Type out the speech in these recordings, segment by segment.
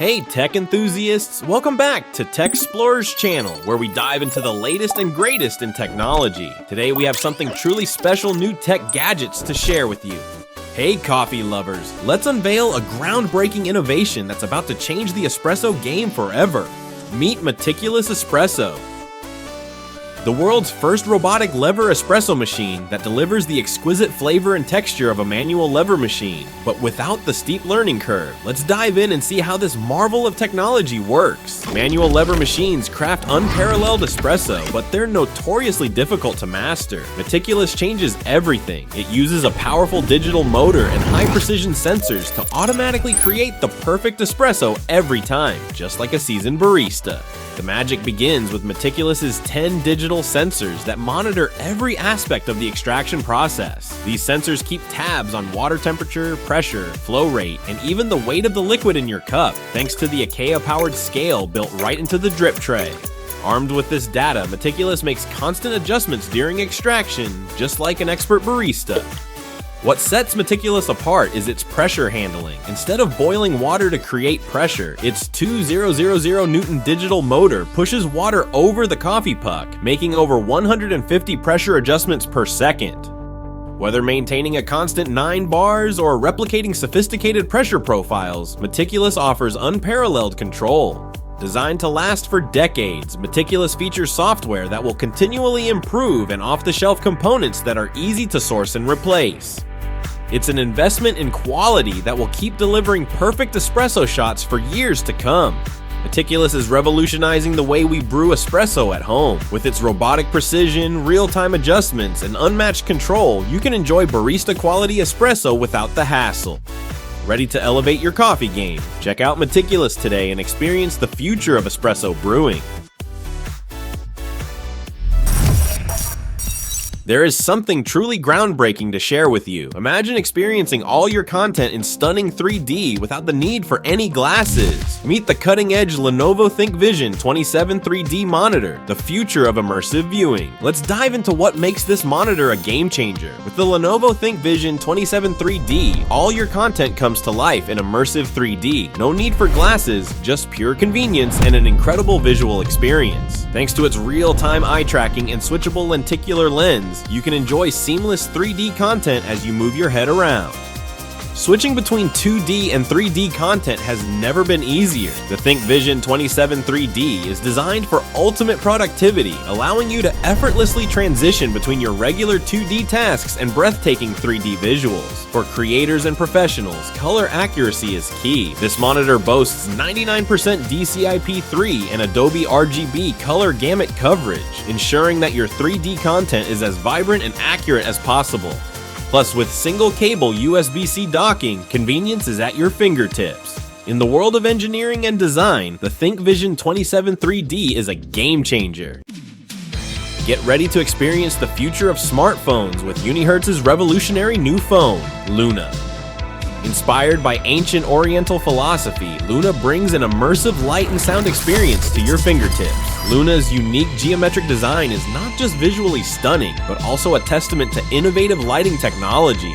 Hey tech enthusiasts, welcome back to Techxplorers channel, where we dive into the latest and greatest in technology. Today we have something truly special, new tech gadgets to share with you. Hey coffee lovers, let's unveil a groundbreaking innovation that's about to change the espresso game forever. Meet Meticulous Espresso, the world's first robotic lever espresso machine that delivers the exquisite flavor and texture of a manual lever machine, but without the steep learning curve. Let's dive in and see how this marvel of technology works. Manual lever machines craft unparalleled espresso, but they're notoriously difficult to master. Meticulous changes everything. It uses a powerful digital motor and high-precision sensors to automatically create the perfect espresso every time, just like a seasoned barista. The magic begins with Meticulous's 10 digital sensors that monitor every aspect of the extraction process. These sensors keep tabs on water temperature, pressure, flow rate, and even the weight of the liquid in your cup, thanks to the IKEA-powered scale built right into the drip tray. Armed with this data, Meticulous makes constant adjustments during extraction, just like an expert barista. What sets Meticulous apart is its pressure handling. Instead of boiling water to create pressure, its 2000 Newton digital motor pushes water over the coffee puck, making over 150 pressure adjustments per second. Whether maintaining a constant 9 bars or replicating sophisticated pressure profiles, Meticulous offers unparalleled control. Designed to last for decades, Meticulous features software that will continually improve and off-the-shelf components that are easy to source and replace. It's an investment in quality that will keep delivering perfect espresso shots for years to come. Meticulous is revolutionizing the way we brew espresso at home. With its robotic precision, real-time adjustments, and unmatched control, you can enjoy barista-quality espresso without the hassle. Ready to elevate your coffee game? Check out Meticulous today and experience the future of espresso brewing. There is something truly groundbreaking to share with you. Imagine experiencing all your content in stunning 3D without the need for any glasses. Meet the cutting-edge Lenovo ThinkVision 27 3D monitor, the future of immersive viewing. Let's dive into what makes this monitor a game changer. With the Lenovo ThinkVision 27 3D, all your content comes to life in immersive 3D. No need for glasses, just pure convenience and an incredible visual experience. Thanks to its real-time eye tracking and switchable lenticular lens, you can enjoy seamless 3D content as you move your head around. Switching between 2D and 3D content has never been easier. The ThinkVision 27 3D is designed for ultimate productivity, allowing you to effortlessly transition between your regular 2D tasks and breathtaking 3D visuals. For creators and professionals, color accuracy is key. This monitor boasts 99% DCI-P3 and Adobe RGB color gamut coverage, ensuring that your 3D content is as vibrant and accurate as possible. Plus, with single cable USB-C docking, convenience is at your fingertips. In the world of engineering and design, the ThinkVision 27 3D is a game changer. Get ready to experience the future of smartphones with Unihertz's revolutionary new phone, Luna. Inspired by ancient Oriental philosophy, Luna brings an immersive light and sound experience to your fingertips. Luna's unique geometric design is not just visually stunning, but also a testament to innovative lighting technology.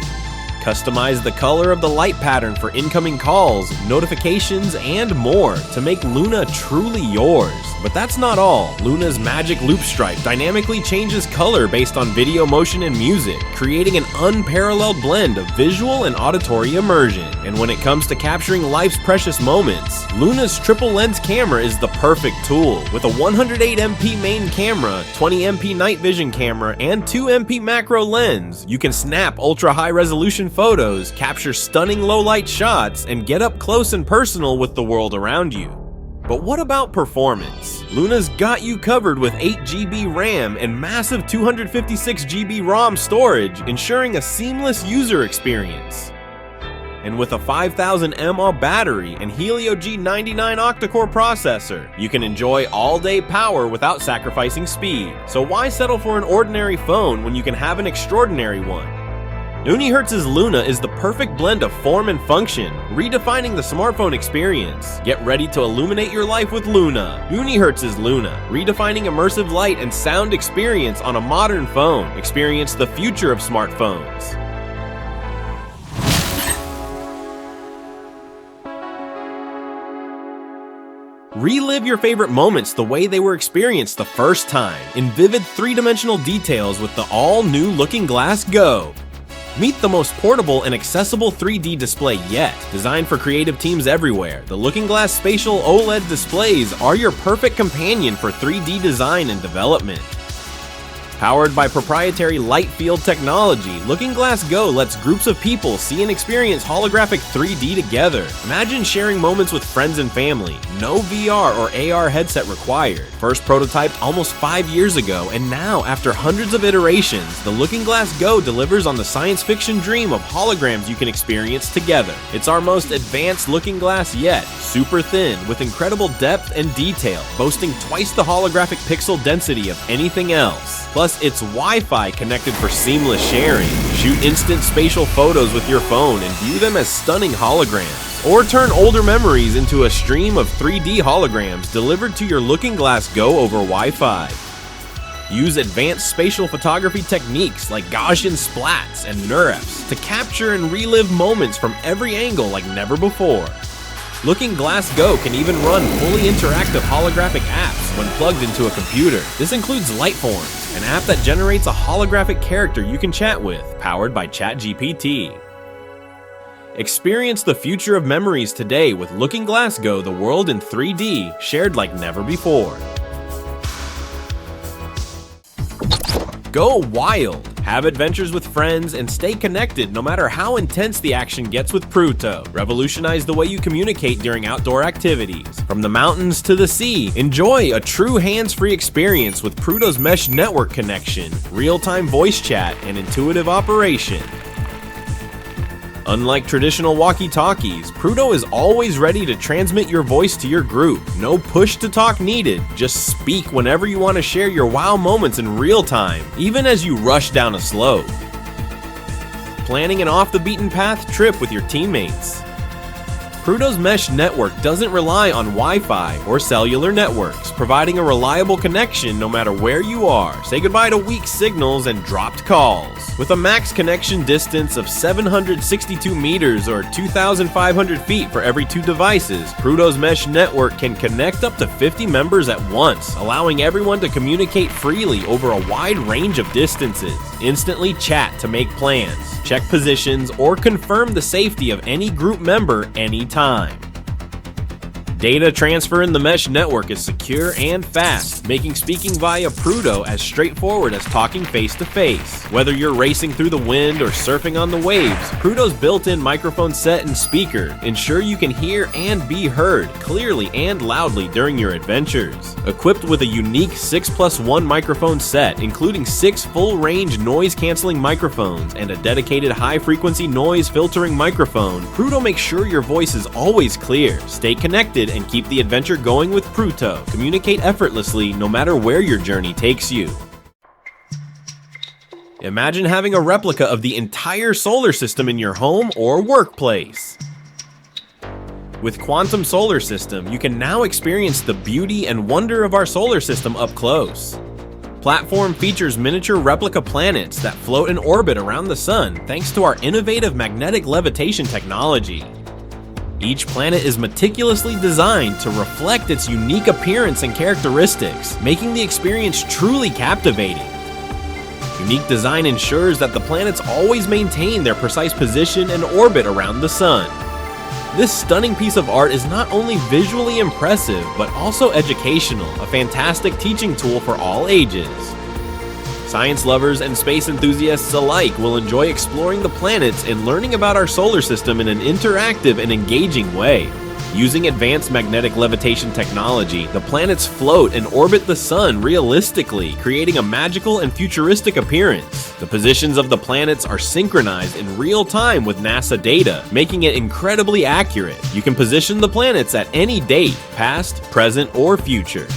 Customize the color of the light pattern for incoming calls, notifications, and more to make Luna truly yours. But that's not all. Luna's magic loop stripe dynamically changes color based on video, motion, and music, creating an unparalleled blend of visual and auditory immersion. And when it comes to capturing life's precious moments, Luna's triple lens camera is the perfect tool. With a 108MP main camera, 20MP night vision camera, and 2MP macro lens, you can snap ultra-high resolution photos, capture stunning low-light shots, and get up close and personal with the world around you. But what about performance? Luna's got you covered with 8GB RAM and massive 256GB ROM storage, ensuring a seamless user experience. And with a 5000 mAh battery and Helio G99 octa-core processor, you can enjoy all-day power without sacrificing speed. So why settle for an ordinary phone when you can have an extraordinary one? Unihertz's Luna is the perfect blend of form and function, redefining the smartphone experience. Get ready to illuminate your life with Luna. Unihertz's Luna, redefining immersive light and sound experience on a modern phone. Experience the future of smartphones. Relive your favorite moments the way they were experienced the first time, in vivid three-dimensional details with the all-new Looking Glass Go. Meet the most portable and accessible 3D display yet. Designed for creative teams everywhere, the Looking Glass Spatial OLED displays are your perfect companion for 3D design and development. Powered by proprietary light field technology, Looking Glass Go lets groups of people see and experience holographic 3D together. Imagine sharing moments with friends and family. No VR or AR headset required. First prototyped almost 5 years ago, and now, after hundreds of iterations, the Looking Glass Go delivers on the science fiction dream of holograms you can experience together. It's our most advanced looking glass yet, super thin, with incredible depth and detail, boasting twice the holographic pixel density of anything else. Plus, it's Wi-Fi connected for seamless sharing. Shoot instant spatial photos with your phone and view them as stunning holograms. Or turn older memories into a stream of 3D holograms delivered to your Looking Glass Go over Wi-Fi. Use advanced spatial photography techniques like Gaussian splats and NURFs to capture and relive moments from every angle like never before. Looking Glass Go can even run fully interactive holographic apps when plugged into a computer. This includes Lightforms, an app that generates a holographic character you can chat with, powered by ChatGPT. Experience the future of memories today with Looking Glass Go, the world in 3D, shared like never before. Go wild! Have adventures with friends and stay connected no matter how intense the action gets with Pruto. Revolutionize the way you communicate during outdoor activities. From the mountains to the sea, enjoy a true hands-free experience with Pruto's mesh network connection, real-time voice chat, and intuitive operation. Unlike traditional walkie-talkies, Pruto is always ready to transmit your voice to your group. No push-to-talk needed, just speak whenever you want to share your wow moments in real time, even as you rush down a slope. Planning an off-the-beaten-path trip with your teammates. Pruto's mesh network doesn't rely on Wi-Fi or cellular networks, providing a reliable connection no matter where you are. Say goodbye to weak signals and dropped calls. With a max connection distance of 762 meters or 2,500 feet for every 2 devices, Pruto's mesh network can connect up to 50 members at once, allowing everyone to communicate freely over a wide range of distances. Instantly chat to make plans, check positions, or confirm the safety of any group member anytime. Data transfer in the mesh network is secure and fast, making speaking via Pruto as straightforward as talking face-to-face. Whether you're racing through the wind or surfing on the waves, Pruto's built-in microphone set and speaker ensure you can hear and be heard clearly and loudly during your adventures. Equipped with a unique 6+1 microphone set, including 6 full-range noise-canceling microphones and a dedicated high-frequency noise filtering microphone, Pruto makes sure your voice is always clear. Stay connected and keep the adventure going with Pruto. Communicate effortlessly no matter where your journey takes you. Imagine having a replica of the entire solar system in your home or workplace. With Quantum Solar System, you can now experience the beauty and wonder of our solar system up close. Platform features miniature replica planets that float in orbit around the sun thanks to our innovative magnetic levitation technology. Each planet is meticulously designed to reflect its unique appearance and characteristics, making the experience truly captivating. Unique design ensures that the planets always maintain their precise position and orbit around the sun. This stunning piece of art is not only visually impressive, but also educational, a fantastic teaching tool for all ages. Science lovers and space enthusiasts alike will enjoy exploring the planets and learning about our solar system in an interactive and engaging way. Using advanced magnetic levitation technology, the planets float and orbit the sun realistically, creating a magical and futuristic appearance. The positions of the planets are synchronized in real time with NASA data, making it incredibly accurate. You can position the planets at any date, past, present, or future.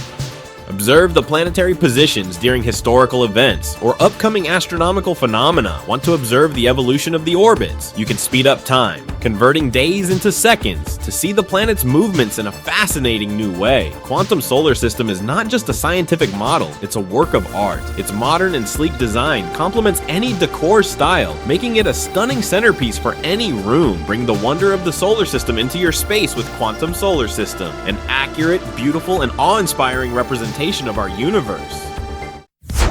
Observe the planetary positions during historical events or upcoming astronomical phenomena. Want to observe the evolution of the orbits? You can speed up time, converting days into seconds to see the planet's movements in a fascinating new way. Quantum solar system is not just a scientific model, it's a work of art. Its modern and sleek design complements any decor style, making it a stunning centerpiece for any room. Bring the wonder of the solar system into your space with Quantum Solar System, an accurate, beautiful, and awe-inspiring representation of our universe.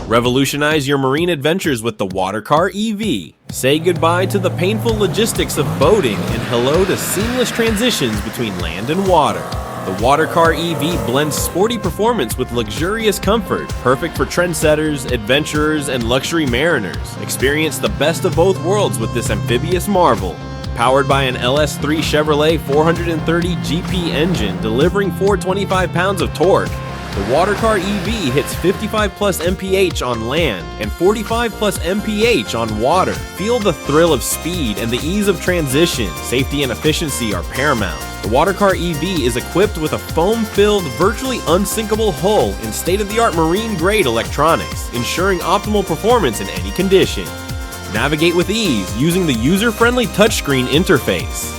Revolutionize your marine adventures with the Watercar EV. Say goodbye to the painful logistics of boating and hello to seamless transitions between land and water. The Watercar EV blends sporty performance with luxurious comfort, perfect for trendsetters, adventurers, and luxury mariners. Experience the best of both worlds with this amphibious marvel. Powered by an LS3 Chevrolet 430 GP engine delivering 425 pounds of torque, the Watercar EV hits 55 plus mph on land and 45 plus mph on water. Feel the thrill of speed and the ease of transition. Safety and efficiency are paramount. The Watercar EV is equipped with a foam-filled, virtually unsinkable hull and state-of-the-art marine-grade electronics, ensuring optimal performance in any condition. Navigate with ease using the user-friendly touchscreen interface.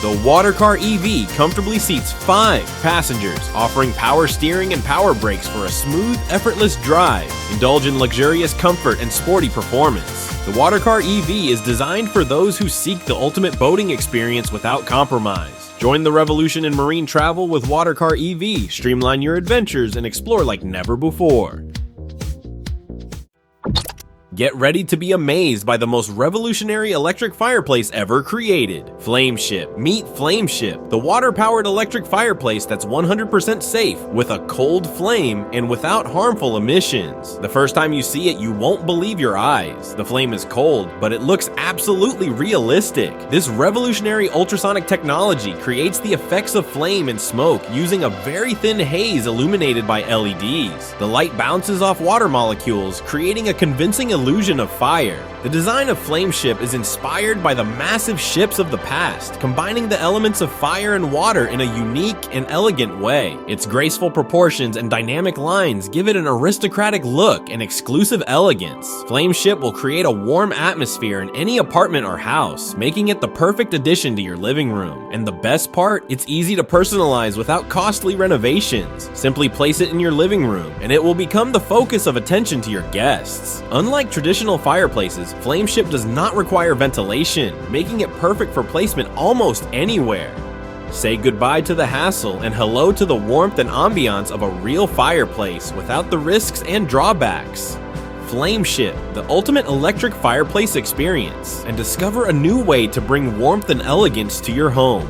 The Watercar EV comfortably seats 5 passengers, offering power steering and power brakes for a smooth, effortless drive. Indulge in luxurious comfort and sporty performance. The Watercar EV is designed for those who seek the ultimate boating experience without compromise. Join the revolution in marine travel with Watercar EV. Streamline your adventures and explore like never before. Get ready to be amazed by the most revolutionary electric fireplace ever created. Flameship. Meet Flameship, the water-powered electric fireplace that's 100% safe, with a cold flame and without harmful emissions. The first time you see it, you won't believe your eyes. The flame is cold, but it looks absolutely realistic. This revolutionary ultrasonic technology creates the effects of flame and smoke using a very thin haze illuminated by LEDs. The light bounces off water molecules, creating a convincing illusion of fire. The design of Flameship is inspired by the massive ships of the past, combining the elements of fire and water in a unique and elegant way. Its graceful proportions and dynamic lines give it an aristocratic look and exclusive elegance. Flameship will create a warm atmosphere in any apartment or house, making it the perfect addition to your living room. And the best part, it's easy to personalize without costly renovations. Simply place it in your living room, and it will become the focus of attention to your guests. Unlike traditional fireplaces, Flameship does not require ventilation, making it perfect for placement almost anywhere. Say goodbye to the hassle and hello to the warmth and ambiance of a real fireplace without the risks and drawbacks. Flameship, the ultimate electric fireplace experience, and discover a new way to bring warmth and elegance to your home.